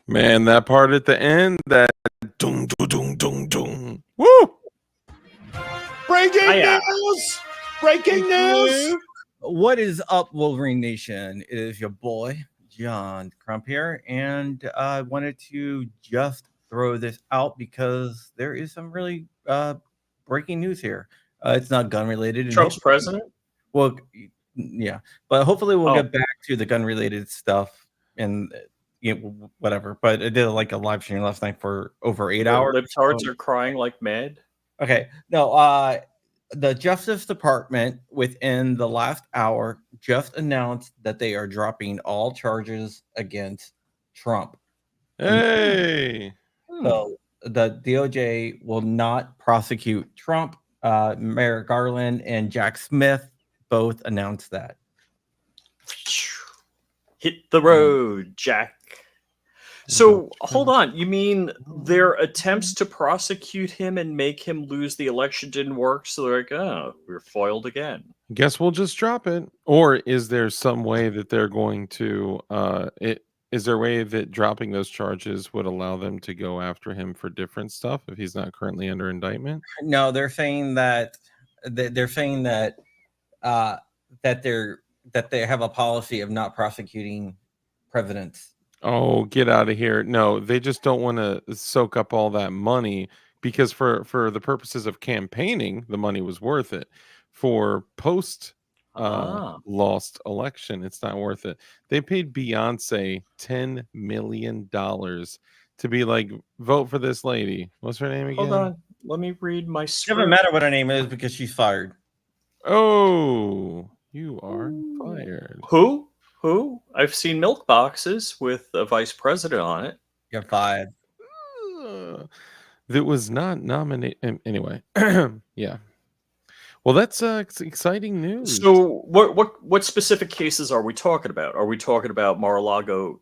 Man, that part at the end, that dung, dung, dung, dung, dung. Woo! Breaking news! Breaking news! What is up, Wolverine Nation? It is your boy, John Crump here, and I wanted to just throw this out because there is some really breaking news here. It's not gun-related. Trump's president? Well, yeah, but hopefully we'll get back to the gun-related stuff and whatever. But I did like a live stream last night for over 8 hours. Libtards are crying like mad. Okay, no, the Justice Department within the last hour just announced that they are dropping all charges against Trump. Hey! So the DOJ will not prosecute Trump. Merrick Garland and Jack Smith both announced that. Hit the road, Jack. So hold on. You mean their attempts to prosecute him and make him lose the election didn't work? So they're like, oh, we're foiled again. Guess we'll just drop it. Or is there some way that they're going to is there a way that dropping those charges would allow them to go after him for different stuff if he's not currently under indictment? No, they're saying that that they have a policy of not prosecuting presidents. Oh, get out of here. No, they just don't want to soak up all that money because for the purposes of campaigning, the money was worth it. For post lost election, it's not worth it. They paid Beyonce $10 million to be like, vote for this lady. What's her name again? Hold on. Let me read my script. It doesn't matter what her name is because she's fired. Oh, you are fired. Who? I've seen milk boxes with a vice president on it. You're fired. That was not nominated. Anyway, yeah. Well, that's exciting news. So, what specific cases are we talking about? Are we talking about Mar-a-Lago?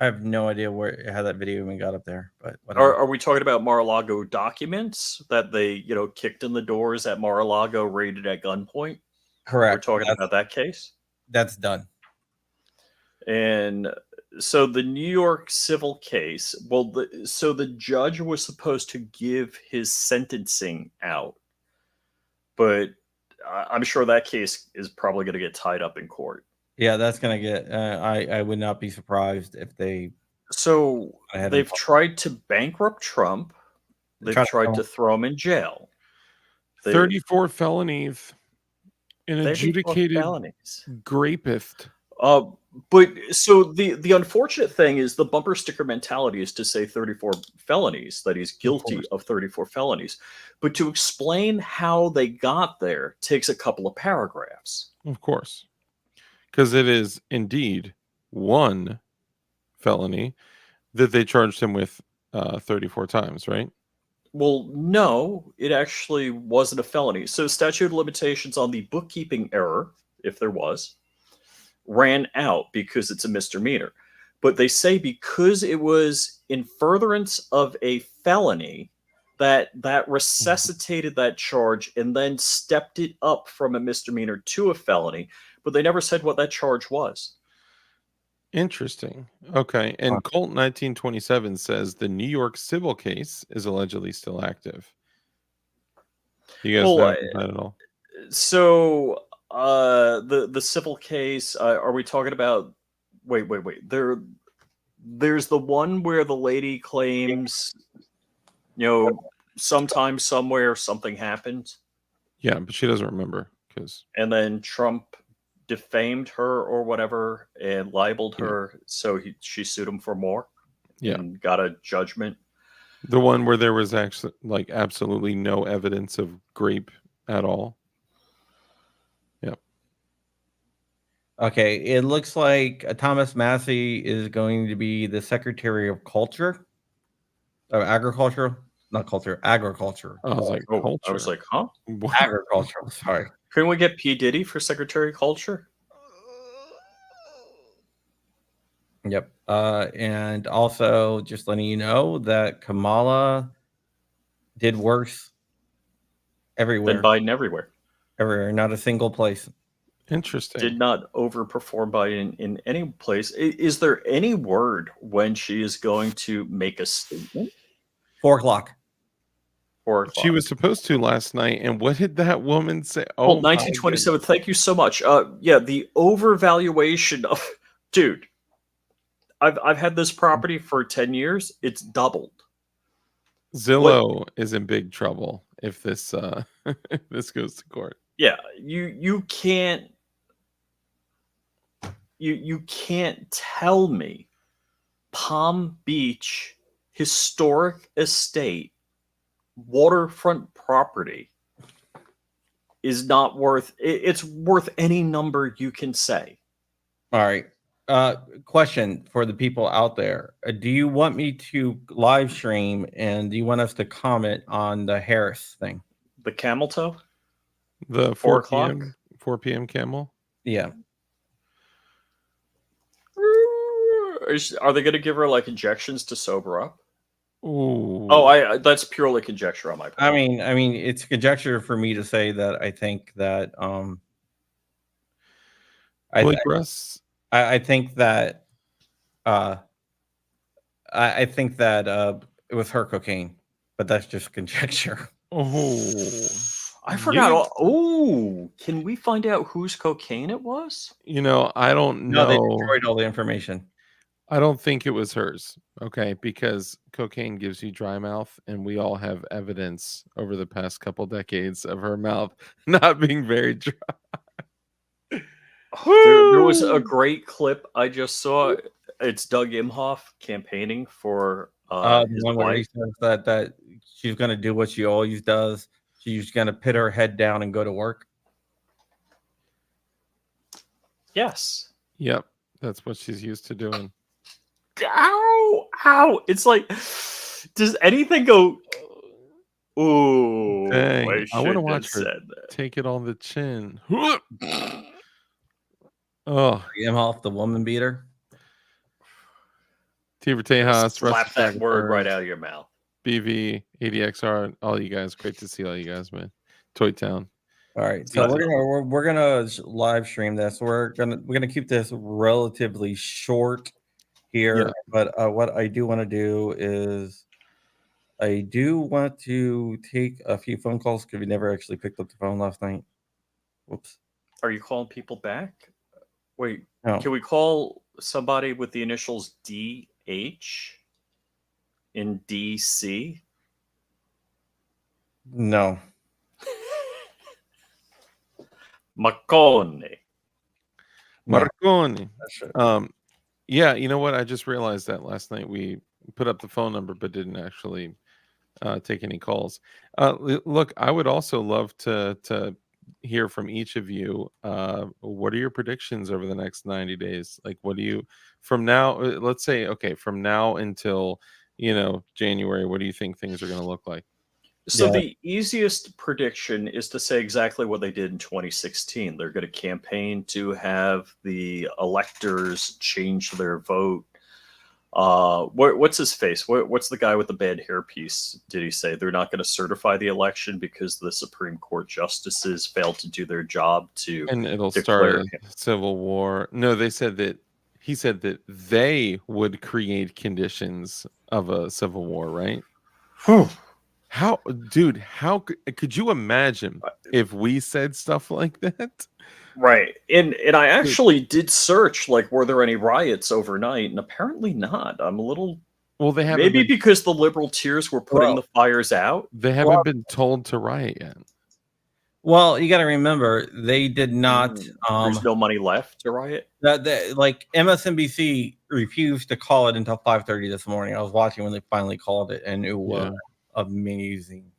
I have no idea how that video even got up there, but whatever. Are we talking about Mar-a-Lago documents that they, kicked in the doors at Mar-a-Lago, raided at gunpoint? Correct. We're talking about that case? That's done. And so the New York civil case, so the judge was supposed to give his sentencing out, but I'm sure that case is probably going to get tied up in court. Yeah, that's going to get, I would not be surprised if they. So they've tried to bankrupt Trump. They've tried to throw him in jail. 34 felonies. An adjudicated grapist. But so the unfortunate thing is the bumper sticker mentality is to say 34 felonies, that he's guilty of 34 felonies. But to explain how they got there takes a couple of paragraphs. Of course. Because it is indeed one felony that they charged him with 34 times, right? Well, no, it actually wasn't a felony. So statute of limitations on the bookkeeping error, if there was, ran out because it's a misdemeanor. But they say because it was in furtherance of a felony, that resuscitated that charge and then stepped it up from a misdemeanor to a felony. But they never said what that charge was. Interesting. Okay. And Colt 1927 says the New York civil case is allegedly still active. You guys know that at all? So the civil case, are we talking about wait. There's the one where the lady claims, sometime somewhere something happened. Yeah, but she doesn't remember and then Trump defamed her or whatever and libeled Yeah. her, so she sued him for more Yeah. and got a judgment. The one where there was actually like absolutely no evidence of grape at all. Yep. Okay, it looks like Thomas Massey is going to be the Secretary of Culture, or Agriculture, not culture, agriculture, I was like, Oh, I was culture. like, huh? What? agricultural. Sorry. Couldn't we get P. Diddy for Secretary of Culture? Yep. And also just letting you know that Kamala did worse Then everywhere, Biden everywhere. everywhere, not a single place. Interesting. Did not overperform Biden in any place. Is there any word when she is going to make a statement? 4 o'clock. 4 She o'clock. was supposed to last night, and what did that woman say? Well, Oh my 1927. goodness. Thank you so much. Yeah, the overvaluation of, dude. I've had this property for 10 years. It's doubled. Zillow is in big trouble if this if this goes to court. Yeah, you can't you can't tell me Palm Beach historic estate waterfront property is not worth it's worth any number you can say. All right. Question for the people out there. Do you want me to live stream and do you want us to comment on the Harris thing? The camel toe? The 4 4 o'clock? p.m. 4 p.m. camel. Yeah. Are they going to give her like injections to sober up? Ooh. Oh, that's purely conjecture on my part. I mean, it's conjecture for me to say that I think that Blake Russ. I think that I think that it was her cocaine, but that's just conjecture. Oh, I forgot. Oh, can we find out whose cocaine it was? I don't No, they know. destroyed all the information. I don't think it was hers. Okay, because cocaine gives you dry mouth, and we all have evidence over the past couple decades of her mouth not being very dry. There was a great clip I just saw. It's Doug Imhoff campaigning for The his one where he wife. says that she's going to do what she always does. She's going to put her head down and go to work. Yes. Yep, that's what she's used to doing. Ow! Ow! It's like, does anything go? Ooh, Dang, I want to shouldn't have watch her said that. take it on the chin. Oh, Imhoff, the woman beater. Tiver Tejas, Slap that word right out of your mouth. BV, ADXR, all you guys. Great to see all you guys, man. Toy Town. All right, so we're gonna live stream this. We're gonna keep this relatively short here, Yeah. but what I do want to do is I do want to take a few phone calls because we never actually picked up the phone last night. Whoops. Are you calling people back? Wait, No. can we call somebody with the initials DH in DC? No. Marconi. Marconi. That's right. Yeah, you know what? I just realized that last night we put up the phone number but didn't actually take any calls. Look, I would also love to hear from each of you. What are your predictions over the next 90 days? Like, what do you from now? Let's say, okay, from now until January. What do you think things are going to look like? So Yeah. the easiest prediction is to say exactly what they did in 2016. They're going to campaign to have the electors change their vote. What's his face? What's the guy with the bad hairpiece? Did he say they're not going to certify the election because the Supreme Court justices failed to do their job to And it'll declare start a civil war. No, he said that they would create conditions of a civil war, right? How could you imagine if we said stuff like that? Right. And I actually did search, like, were there any riots overnight? And apparently not. I'm a little Well, they haven't maybe been, because the liberal tiers were putting the fires out. they haven't been told to riot yet. Well, you got to remember they did not. There's no money left to riot. Like MSNBC refused to call it until 5:30 this morning. I was watching when they finally called it, and it was amazing.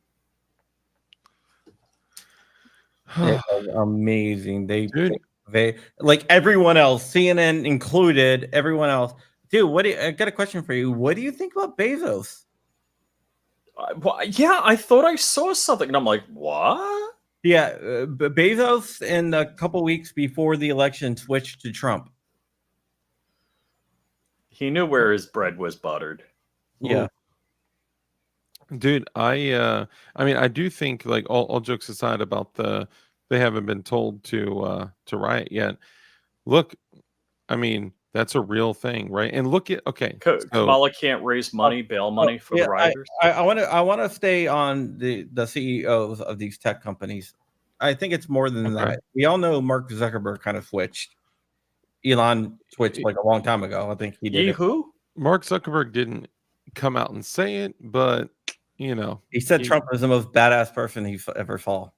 It was amazing. Dude, They like everyone else, CNN included, everyone else. Dude, I got a question for you. What do you think about Bezos? Yeah, I thought I saw something, and I'm like, what? Yeah, Bezos in a couple weeks before the election switched to Trump. He knew where his bread was buttered. Yeah. Dude, I mean, I do think, like, all jokes aside about they haven't been told to riot yet. Look, I mean, that's a real thing, right? And look at so Kamala can't raise money, bail money for the rioters. I want to stay on the CEOs of these tech companies. I think it's more than that. We all know Mark Zuckerberg kind of switched. Elon switched like a long time ago. I think he did. Who? Mark Zuckerberg didn't come out and say it, but he said Trump was the most badass person he ever saw.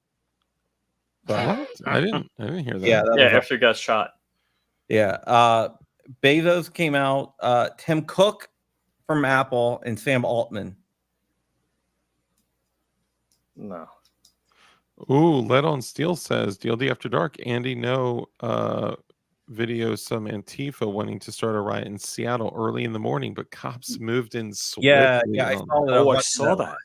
What? I didn't hear that. Yeah, after he got shot. Yeah. Bezos came out, Tim Cook from Apple, and Sam Altman. No. Ooh, Lead on Steel says DLD After Dark. Andy, no video, some Antifa wanting to start a riot in Seattle early in the morning, but cops moved in swiftly. Yeah, I saw that. I saw that.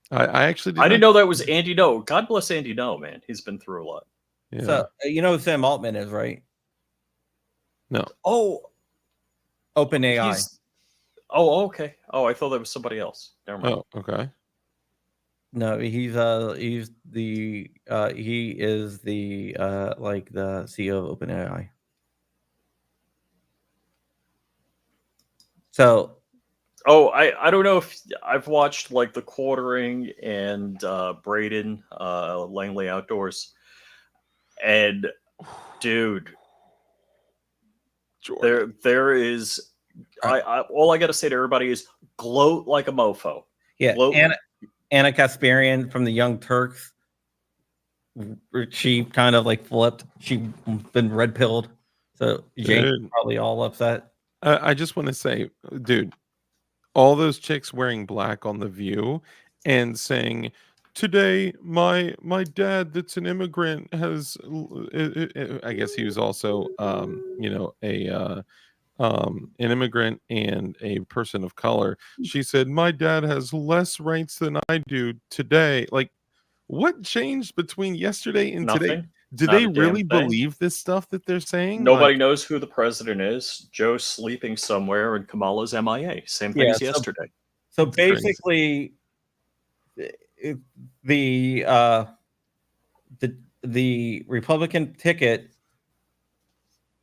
I actually I didn't know that was Andy No. God bless Andy No, man. He's been through a lot. Yeah. So you know who Sam Altman is, right? No. Oh, OpenAI. Oh, okay. Oh, I thought that was somebody else. Never mind. Oh, okay. No, he is the like the CEO of OpenAI. So, I don't know if I've watched like The Quartering and Braden, Langley Outdoors, and dude, there is. All I got to say to everybody is gloat like a mofo. Yeah, gloat. Anna Kasparian from the Young Turks. She kind of like flipped. She's been red pilled, so Jane's probably all upset. I just want to say, dude, all those chicks wearing black on The View and saying, today my dad that's an immigrant has, I guess he was also an immigrant and a person of color. She said, my dad has less rights than I do today. Like, what changed between yesterday and today? Do they really believe this stuff that they're saying? Nobody knows who the president is. Joe's sleeping somewhere and Kamala's MIA. Same thing as yesterday. So basically, the Republican ticket,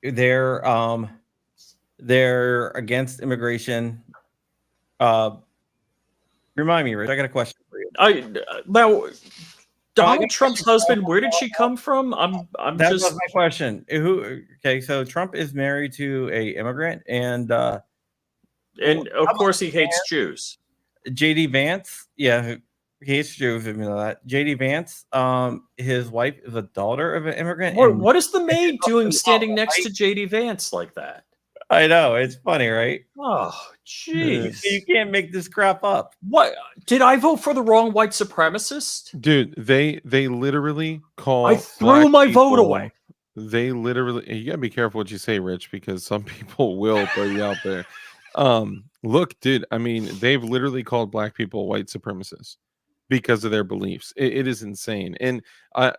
they're against immigration. Remind me, Rich. I got a question for you. Now, Donald Trump's husband. Where did she come from? That was my question. Okay, so Trump is married to a immigrant, and of course he hates Jews. JD Vance, yeah, he hates Jews. You know that. JD Vance, his wife is a daughter of an immigrant. What is the maid doing standing next to JD Vance like that? I know, it's funny, right? Oh, jeez. You can't make this crap up. What? Did I vote for the wrong white supremacist? Dude, they literally call. I threw my vote away. They literally, you gotta be careful what you say, Rich, because some people will throw you out there. Look, dude, I mean, they've literally called black people white supremacists because of their beliefs. It is insane. And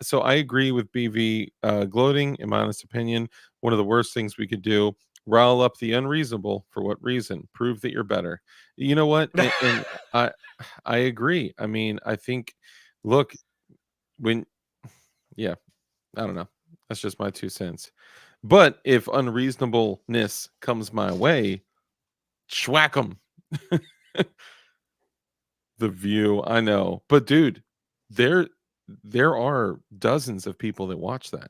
so I agree with BV, gloating, in my honest opinion, one of the worst things we could do. Rile up the unreasonable. For what reason? Prove that you're better. You know what? And I agree. I mean, I think, look, I don't know. That's just my 2 cents. But if unreasonableness comes my way, schwack them. The View, I know. But dude, there are dozens of people that watch that.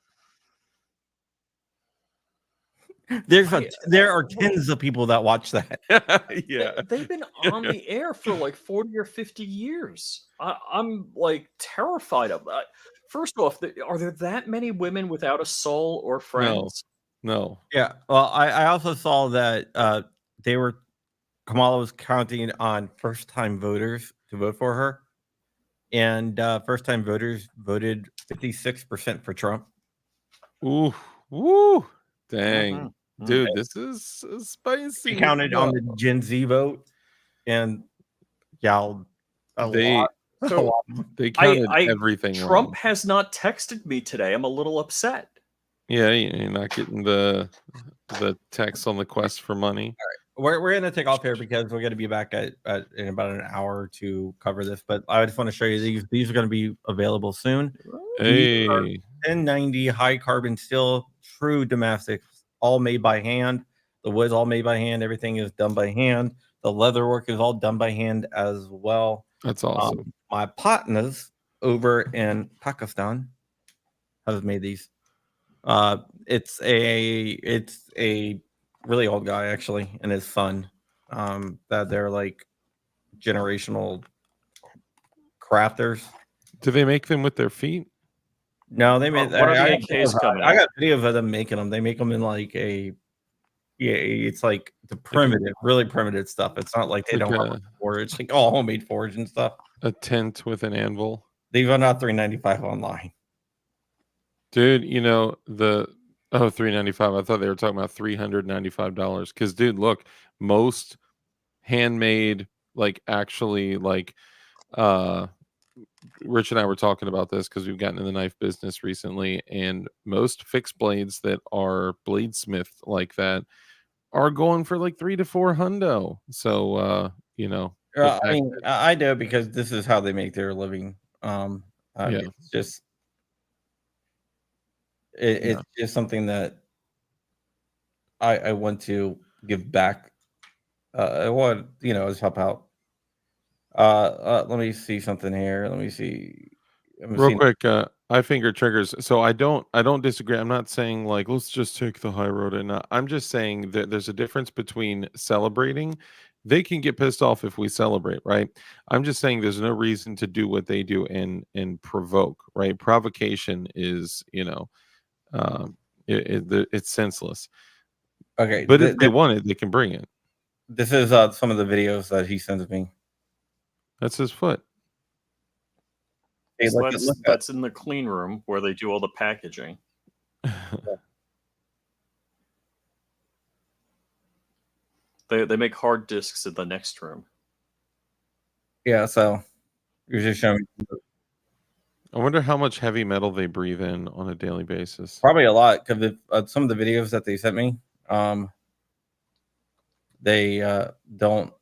There are tens of people that watch that. Yeah, they've been on the air for like 40 or 50 years. I'm like terrified of that. First off, are there that many women without a soul or No, friends? no. Yeah. Well, I also saw that they were Kamala was counting on first time voters to vote for her, and first time voters voted 56% for Trump. Ooh, woo, dang, Mhm. dude, this is She spicy counted on stuff. the Gen Z vote, and yeah, a They lot, a So lot. they counted everything Trump wrong. has not texted me today. I'm a little upset. Yeah, you're not getting the text on the quest for money. We're gonna take off here because we're gonna be back in about an hour to cover this. But I just want to show you these. These are gonna be available soon. These are Hey, 1090 high carbon steel, true domestics, all made by hand. The wood's all made by hand. Everything is done by hand. The leather work is all done by hand as well. that's awesome. My partners over in Pakistan have made these. It's a really old guy actually, and his son. That they're like generational crafters. Do they make them with their feet? No, they made. When are the I AKs coming I out? got videos of them making them. They make them in like a it's like the primitive, really primitive stuff. It's not like they Like don't have a forge. It's like all homemade forge and stuff. a tent with an anvil? These are not $395 online. Dude, you know, $395. I thought they were talking about $395. Because, dude, look, most handmade, like actually, like, Rich and I were talking about this because we've gotten in the knife business recently, and most fixed blades that are bladesmith like that are going for like 3 to 4 hundo. So, you know, but I back, mean, I know because this is how they make their living. yeah, It's just yeah. it's just something that I want to give back. I want just help out. Let me see something here. Let me see. I'm Real seeing. quick, I finger triggers. So I don't disagree. I'm not saying like let's just take the high road and not. I'm just saying that there's a difference between celebrating. They can get pissed off if we celebrate, right? I'm just saying there's no reason to do what they do and provoke, right? Provocation is, um, it's senseless. Okay, But if they want it, they can bring it. this is some of the videos that he sends me. That's his foot. Hey, So look at that's in the clean room where they do all the packaging. They make hard discs in the next room. yeah. So you're just showing me I wonder how much heavy metal they breathe in on a daily basis. probably a lot because some of the videos that they sent me, they don't.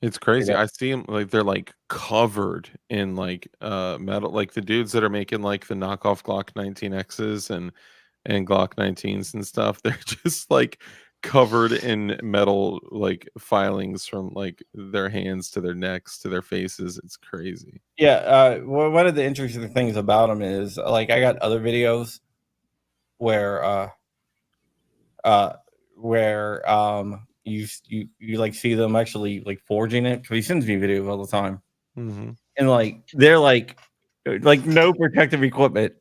It's crazy. don't- I see them like they're like covered in like metal, like the dudes that are making like the knockoff Glock 19Xs and Glock 19s and stuff. They're just like covered in metal like filings from like their hands to their necks to their faces. It's crazy. Yeah. Well, one of the interesting things about them is like I got other videos where uh you like see them actually like forging it because he sends me videos all the time, Hmm. and like they're like no protective equipment.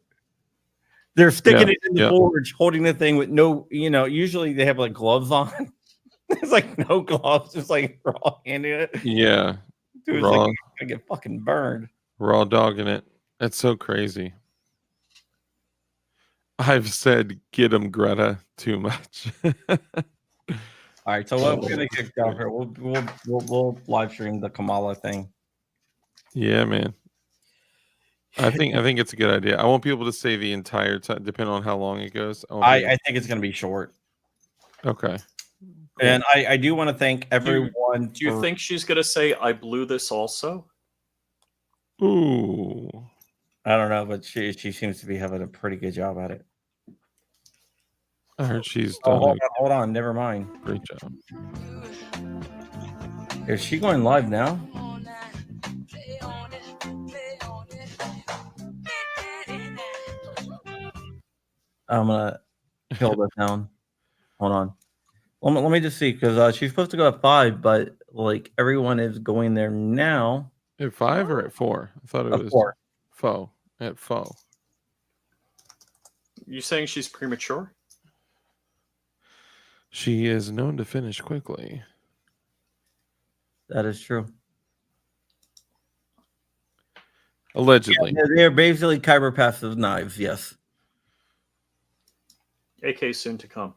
They're Yeah, sticking it in the yeah, forge, holding the thing with no, usually they have like gloves on. It's like no gloves, just like raw handing it. yeah. Dude, it's like Raw, you're gonna get fucking burned. raw dogging it. That's so crazy. I've said get him Greta too much. All right, so what we're gonna kick off here. We'll live stream the Kamala thing. Yeah, man. I think it's a good idea. I won't be able to say the entire time, depending on how long it goes. I won't be able I think it's gonna be short. Okay. Cool. And I do want to thank everyone. Do you think she's gonna say I blew this also? Ooh. I don't know, but she seems to be having a pretty good job at it. I heard she's Oh, done hold on, never mind. a great job. Is she going live now? I'm gonna kill this down. Hold on. Let me just see because she's supposed to go at 5, but like everyone is going there now. At 5 or at 4? I thought it At was 4. 4. at foe. You saying she's premature? She is known to finish quickly. That is true. Allegedly. Yeah, they're basically kyber passive knives. Yes. AK soon to come.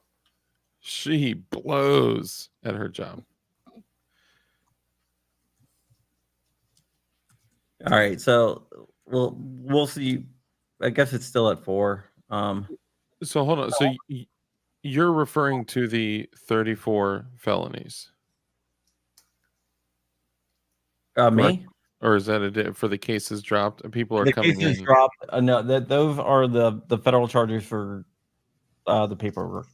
She blows at her job. All right, so we'll see. I guess it's still at 4. So hold on. So you're referring to the 34 felonies, correct? Me? Or is that for the cases dropped? People are The coming cases in. dropped. No, those are the federal charges for the paperwork.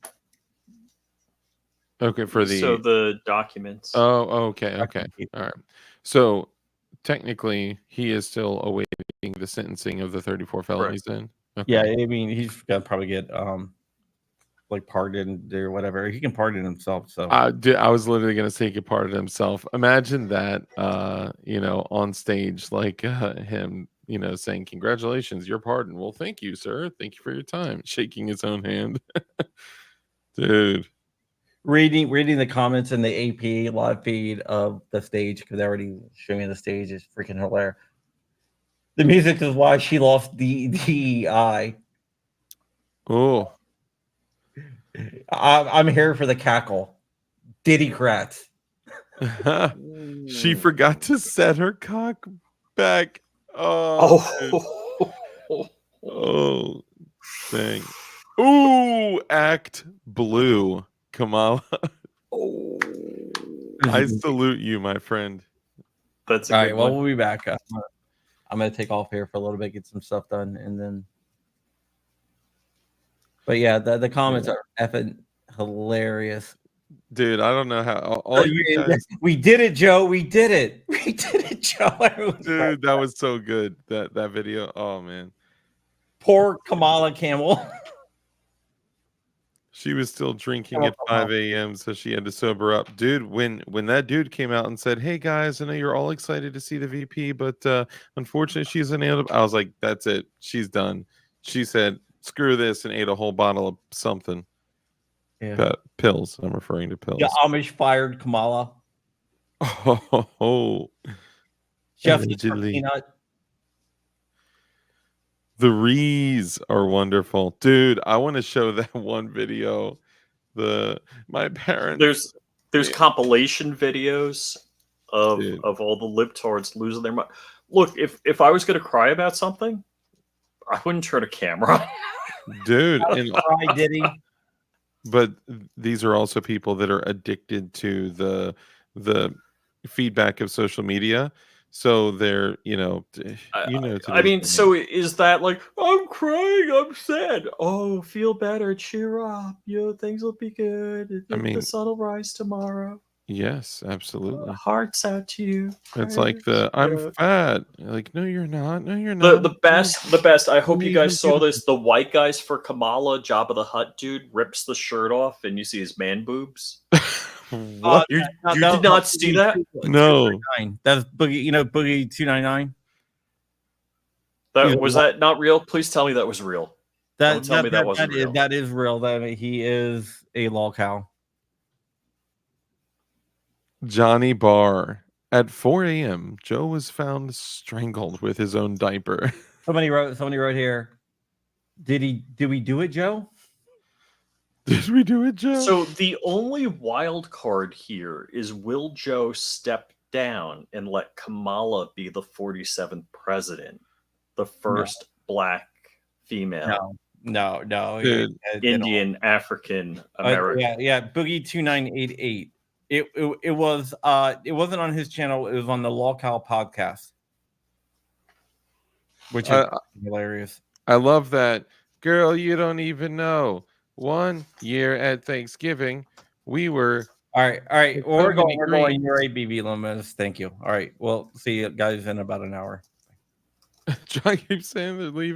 Okay, for So the the documents. Oh, okay. All right. So technically, he is still awaiting the sentencing of the 34 felonies. Then, okay. Yeah, I mean he's gonna probably get like pardoned or whatever. He can pardon himself. So I was literally gonna say he could pardon himself. Imagine that, on stage, like him, saying, "Congratulations, your pardon." Well, thank you, sir. Thank you for your time. Shaking his own hand, dude. reading the comments in the AP live feed of the stage because they're already showing the stage is freaking hilarious. The music is why she lost the DEI. Oh, I'm here for the cackle. Diddy crats. she forgot to set her cock back. Oh, oh, dang. Ooh, act blue, Kamala. I salute you, my friend. That's a All good right. Well, one. we'll be back. I'm gonna take off here for a little bit, get some stuff done, and then. But yeah, the comments are effing hilarious. Dude, I don't know how all you guys. We did it, Joe. We did it. We did it, Joe. Dude, that was so good. That video. Oh man. Poor Kamala Camel. She was still drinking at 5 a.m., so she had to sober up. Dude, when that dude came out and said, "Hey guys, I know you're all excited to see the VP, but unfortunately she's unable," I was like, "That's it. She's done." She said, "Screw this," and ate a whole bottle of something. Yeah. Pills. I'm referring to pills. The Amish fired Kamala. Oh, Justice for allegedly. Peanut. The Rees are wonderful, dude. I want to show that one video. My parents. There's compilation videos of Dude. all the libtards losing their mind. Look, if I was going to cry about something, I wouldn't turn a camera on. Dude, and Cry, Diddy. but these are also people that are addicted to the feedback of social media. So they're, I mean, so is that like, I'm crying, I'm sad. Oh, feel better, cheer up. Things will be good. I mean, the sun will rise tomorrow. Yes, absolutely. Hearts out to you. It's like I'm fat. Like, no, you're not. No, you're not. The best. I hope you guys saw this. The white guys for Kamala, Jabba the Hutt dude, rips the shirt off, and you see his man boobs. What? You did not see that? No. That's Boogie. Boogie 299. Was that not real? Please tell me that was real. Don't tell me that wasn't real. That is real. That he is a lolcow. Johnny Barr. At 4 a.m., Joe was found strangled with his own diaper. Somebody wrote here. Did we do it, Joe? Did we do it, Joe? So the only wild card here is, will Joe step down and let Kamala be the 47th president, the first black female? No. Indian, African, American. Yeah. Boogie 2988. It wasn't on his channel. It was on the Lolcow podcast, which is hilarious. I love that. Girl, you don't even know. 1 year at Thanksgiving, we were. All right. Well, we're going. You're right, BB Lomas. Thank you. All right. Well, see you guys in about an hour. John keeps saying they're leaving.